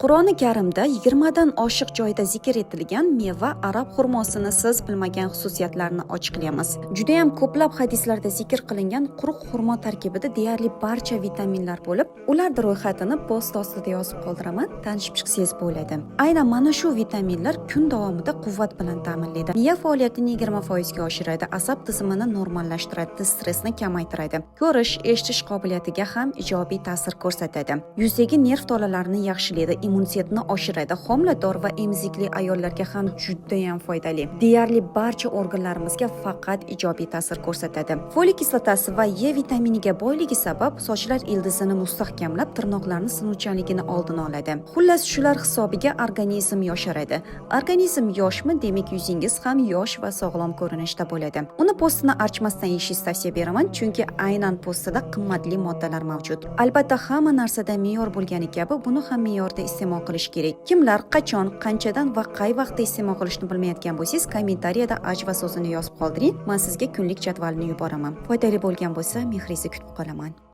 Qur'oni Karimda 20 dan oshiq joyda zikr etilgan meva arab xurmosini siz bilmagan xususiyatlarini ochiqlaymiz. Juda ham ko'plab hadislarda zikr qilingan quruq xurmo tarkibida deyarli barcha vitaminlar bo'lib, ularning ro'yxatini post ostida yozib qoldiraman, tanishib chiqsangiz bo'ladi. Aynan mana shu vitaminlar kun davomida quvvat bilan ta'minlaydi. Miya faoliyatini 20% ga oshiradi, asab tizimini normallashtiradi, stressni kamaytiradi. Ko'rish, eshitish qobiliyatiga ham ijobiy ta'sir ko'rsatadi. Yuzdagi nerv tolalarini yaxshilaydi, immunitetni oshiradi. Homilador va emizikli ayollarga ham juda ham foydali. Deyarli barcha organlarimizga faqat ijobiy ta'sir ko'rsatadi. Folik kislotasi va E vitaminiga boyligi sabab sochlar ildizini mustahkamlab, tirnoqlarni sinuvchanligini oldini oladi. Xullas, shular hisobiga organizm yosharadi. Organizm yoshmi, demak yuzingiz ham yosh va sog'lom ko'rinishda bo'ladi. Uni postini archmasdan yeyishingizni tavsiya beraman, chunki aynan postida qimmatli moddalar mavjud. Albatta, hamma narsada me'yor bo'lgani kabi, buni ham me'yorda iste'mol qilish kerak. Kimlar qachon, qanchadan va qay vaqtda iste'mol qilishni bilmayotgan bo'lsangiz, kommentariyada ajva so'zini yozib qoldiring. Men sizga kunlik jadvalni yuboraman. Foydali bo'lgan bo'lsa, mehringizni kutib qolaman.